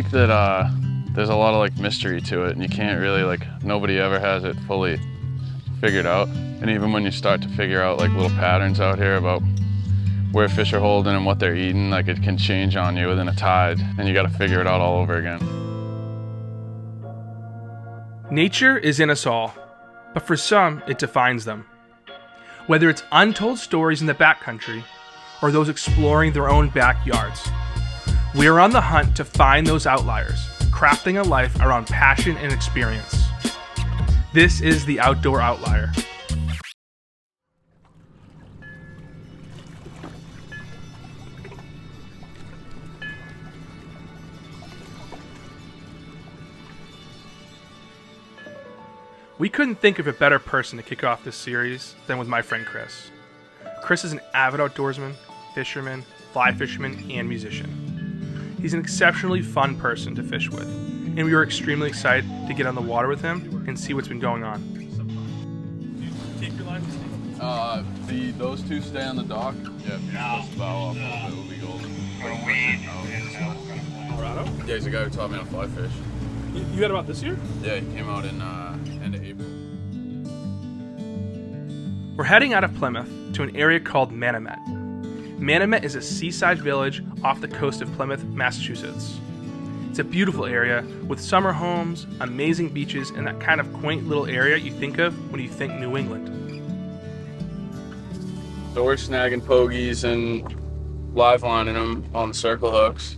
like that there's a lot of like mystery to it, and you can't really nobody ever has it fully figured out. And even when you start to figure out like little patterns out here about where fish are holding and what they're eating, like it can change on you within a tide, and you got to figure it out all over again. Nature is in us all, but for some, it defines them. Whether it's untold stories in the backcountry or those exploring their own backyards, we are on the hunt to find those outliers, crafting a life around passion and experience. This is the Outdoor Outlier. We couldn't think of a better person to kick off this series than with my friend Chris. Chris is an avid outdoorsman, fisherman, fly fisherman, and musician. He's an exceptionally fun person to fish with, and we were extremely excited to get on the water with him and see what's been going on. Take your line, Steve. Those two stay on the dock. Yeah, if you're supposed to bow up, it will be golden. Colorado? Yeah, he's the guy who taught me how to fly fish. You got him out this year? Yeah, he came out in end of April. We're heading out of Plymouth to an area called Manomet. Manomet is a seaside village off the coast of Plymouth, Massachusetts. It's a beautiful area with summer homes, amazing beaches, and that kind of quaint little area you think of when you think New England. So we're snagging pogies and live lining them on the circle hooks.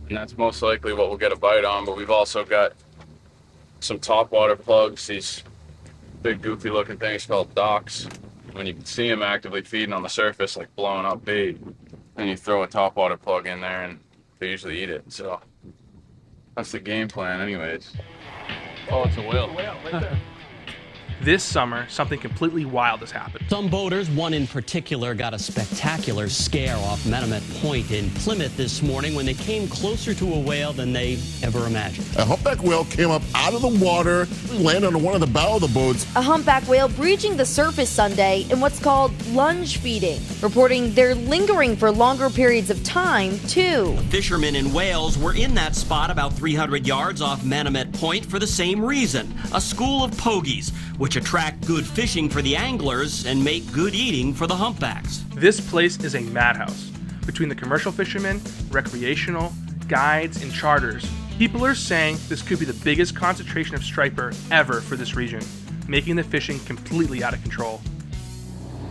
And that's most likely what we'll get a bite on, but we've also got some topwater plugs, these big goofy looking things called docks. When you can see them actively feeding on the surface, like blowing up bait, and you throw a topwater plug in there and they usually eat it. So that's the game plan anyways. Oh, it's a whale. Right there. This summer, something completely wild has happened. Some boaters, one in particular, got a spectacular scare off Manomet Point in Plymouth this morning when they came closer to a whale than they ever imagined. A humpback whale came up out of the water, landed on one of the bow of the boats. A humpback whale breaching the surface Sunday in what's called lunge feeding, reporting they're lingering for longer periods of time, too. Fishermen in Wales were in that spot about 300 yards off Manomet Point for the same reason, a school of pogies, which attract good fishing for the anglers and make good eating for the humpbacks. This place is a madhouse. Between the commercial fishermen, recreational, guides, and charters, people are saying this could be the biggest concentration of striper ever for this region, making the fishing completely out of control.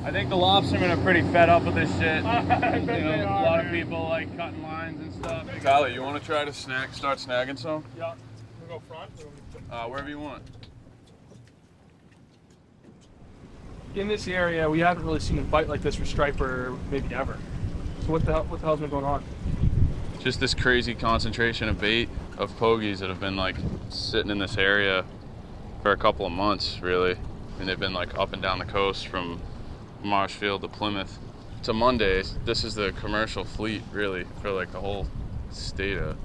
I think the lobstermen are pretty fed up with this shit. A lot of people like cutting lines and stuff. Tyler, you want to try to start snagging some? Yeah, we'll go front. Wherever you want. In this area, we haven't really seen a bite like this for striper maybe ever. So what the hell's been going on? Just this crazy concentration of bait, of pogies that have been like sitting in this area for a couple of months, really. I mean, they've been like up and down the coast from Marshfield to Plymouth to Monday. This is the commercial fleet, really, for like the whole state of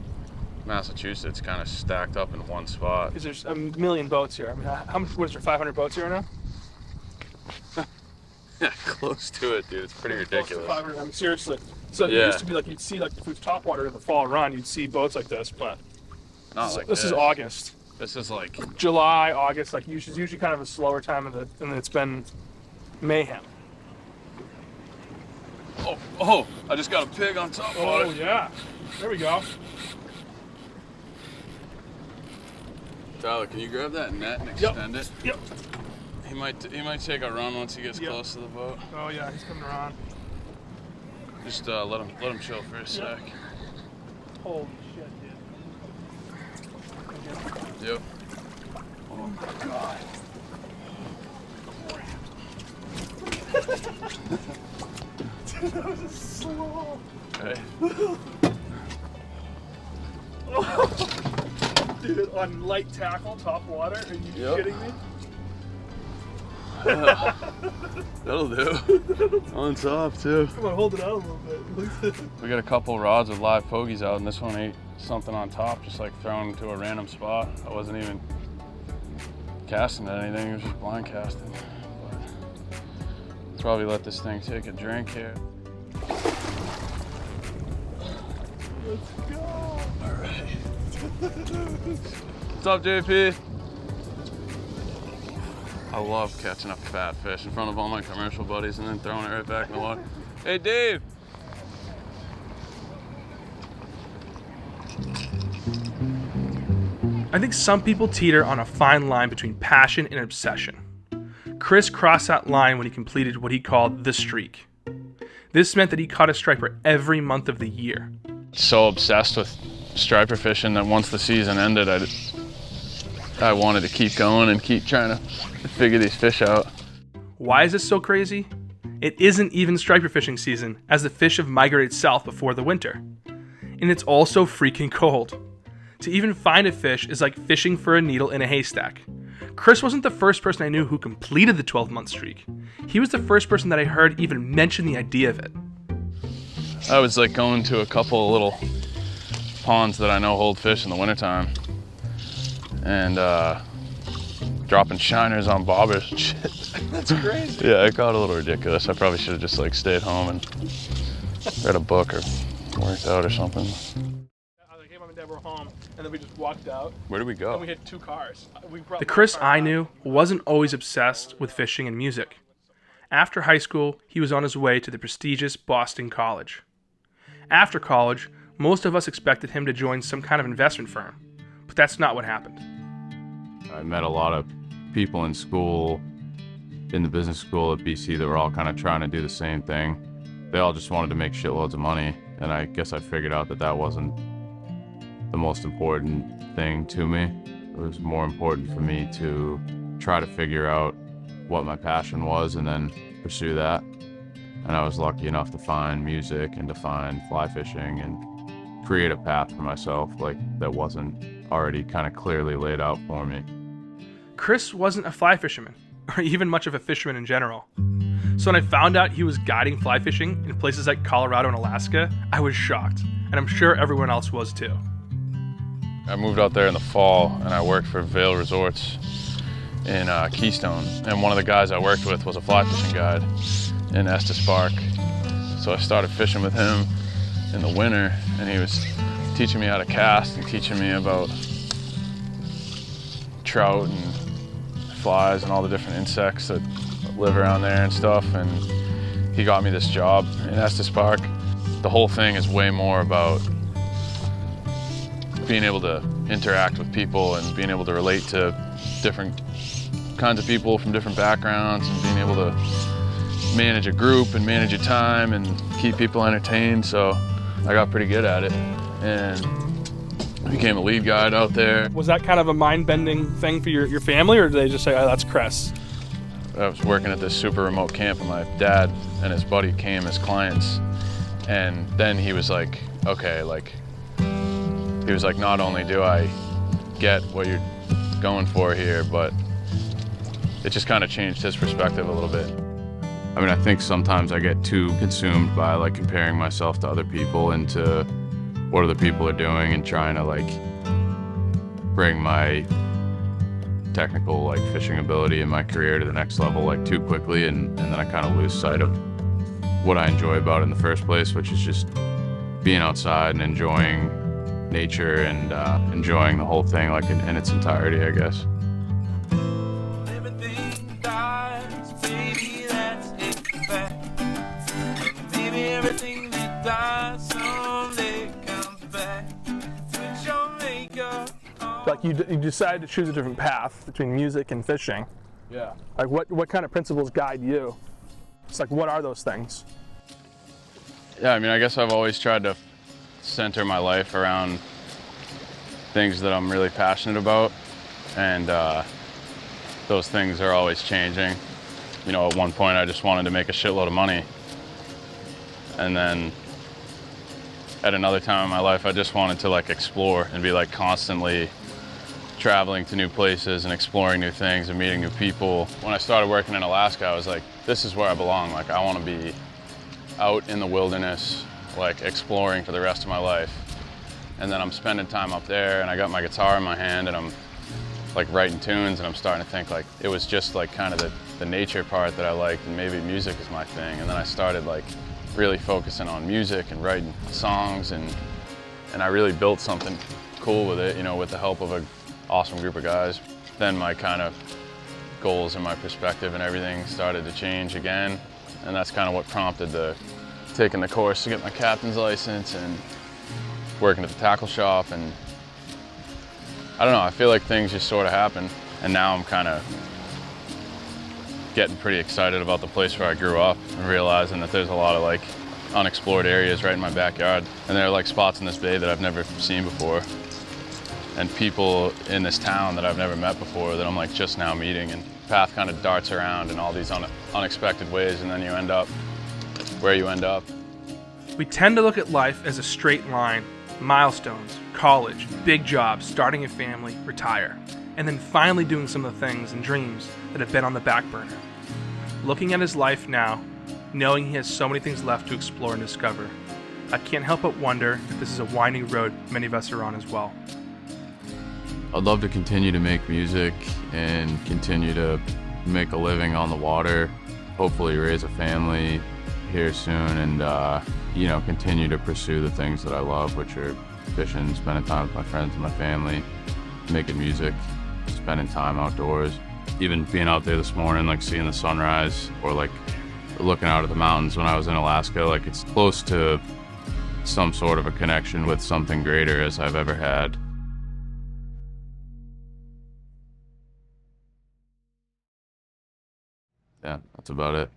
Massachusetts, kind of stacked up in one spot. Because there's a million boats here. I mean, how much? What is there? 500 boats here now? Yeah, close to it, dude. It's pretty ridiculous. 500, I mean, seriously. So it used to be like you'd see like if it was topwater in the fall run, you'd see boats like this, but not like this is August. This is like July, August, like usually kind of a slower time of and it's been mayhem. Oh, I just got a pig on top. Oh yeah, there we go. Tyler, can you grab that net and extend it? Yep. He might take a run once he gets close to the boat. Oh yeah, he's coming around. Just let him chill for a sec. Holy shit, dude. Yep. Oh my god. Dude, that was slow. Okay. Dude, on light tackle, top water, are you kidding me? That'll do. On top too. Come on, hold it out a little bit. We got a couple rods with live pogies out, and this one ate something on top, just like thrown into a random spot. I wasn't even casting at anything, it was just blind casting. But let's probably let this thing take a drink here. What's up, JP? I love catching a fat fish in front of all my commercial buddies and then throwing it right back in the water. Hey, Dave. I think some people teeter on a fine line between passion and obsession. Chris crossed that line when he completed what he called the streak. This meant that he caught a striper every month of the year. So obsessed with striper fishing that once the season ended, I wanted to keep going and keep trying to figure these fish out. Why is this so crazy? It isn't even striper fishing season, as the fish have migrated south before the winter. And it's also freaking cold. To even find a fish is like fishing for a needle in a haystack. Chris wasn't the first person I knew who completed the 12-month streak. He was the first person that I heard even mention the idea of it. I was like going to a couple of little ponds that I know hold fish in the wintertime and dropping shiners on bobbers and shit. That's crazy. Yeah, it got a little ridiculous. I probably should have just like stayed home and read a book or worked out or something. Mom and Dad were home, and then we just walked out. Where did we go? And we hit 2 cars. The Chris I knew wasn't always obsessed with fishing and music. After high school, he was on his way to the prestigious Boston College. After college, most of us expected him to join some kind of investment firm, but that's not what happened. I met a lot of people in school, in the business school at BC, that were all kind of trying to do the same thing. They all just wanted to make shitloads of money, and I guess I figured out that that wasn't the most important thing to me. It was more important for me to try to figure out what my passion was and then pursue that. And I was lucky enough to find music and to find fly fishing and create a path for myself like that wasn't already kind of clearly laid out for me. Chris wasn't a fly fisherman, or even much of a fisherman in general. So when I found out he was guiding fly fishing in places like Colorado and Alaska, I was shocked, and I'm sure everyone else was too. I moved out there in the fall and I worked for Vail Resorts in Keystone. And one of the guys I worked with was a fly fishing guide in Estes Park. So I started fishing with him in the winter, and he was teaching me how to cast and teaching me about trout and flies and all the different insects that live around there and stuff. And he got me this job in Estes Park. The whole thing is way more about being able to interact with people and being able to relate to different kinds of people from different backgrounds and being able to manage a group and manage your time and keep people entertained. So I got pretty good at it and became a lead guide out there. Was that kind of a mind-bending thing for your family, or did they just say, oh, that's Chris? I was working at this super remote camp and my dad and his buddy came as clients, and then he was like, okay, like, he was like, not only do I get what you're going for here, but it just kind of changed his perspective a little bit. I mean, I think sometimes I get too consumed by like comparing myself to other people and to what other people are doing and trying to like bring my technical like fishing ability and my career to the next level like too quickly, and then I kind of lose sight of what I enjoy about it in the first place, which is just being outside and enjoying nature and enjoying the whole thing like in its entirety, I guess. Everything dies, baby, that's it back. Maybe everything that dies someday comes back. Switch your makeup on. Like you decided to choose a different path between music and fishing. Yeah. Like what kind of principles guide you? It's like, what are those things? Yeah, I mean, I guess I've always tried to center my life around things that I'm really passionate about, and those things are always changing. You know, at one point I just wanted to make a shitload of money, and then at another time in my life I just wanted to like explore and be like constantly traveling to new places and exploring new things and meeting new people. When I started working in Alaska, I was like, this is where I belong. Like, I want to be out in the wilderness, like exploring for the rest of my life. And then I'm spending time up there and I got my guitar in my hand and I'm like writing tunes, and I'm starting to think like it was just like kind of the nature part that I liked, and maybe music is my thing. And then I started like really focusing on music and writing songs and and I really built something cool with it, you know, with the help of an awesome group of guys. Then my kind of goals and my perspective and everything started to change again, and that's kind of what prompted taking the course to get my captain's license and working at the tackle shop. And I don't know, I feel like things just sort of happen, and now I'm kind of getting pretty excited about the place where I grew up and realizing that there's a lot of like unexplored areas right in my backyard, and there are like spots in this bay that I've never seen before, and people in this town that I've never met before that I'm like just now meeting, and path kind of darts around in all these unexpected ways, and then you end up where you end up. We tend to look at life as a straight line: milestones, college, big jobs, starting a family, retire, and then finally doing some of the things and dreams that have been on the back burner. Looking at his life now, knowing he has so many things left to explore and discover, I can't help but wonder if this is a winding road many of us are on as well. I'd love to continue to make music and continue to make a living on the water, hopefully raise a family here soon, and you know, continue to pursue the things that I love, which are fishing, spending time with my friends and my family, making music, spending time outdoors. Even being out there this morning, like seeing the sunrise, or like looking out at the mountains when I was in Alaska, like it's close to some sort of a connection with something greater as I've ever had. Yeah, that's about it.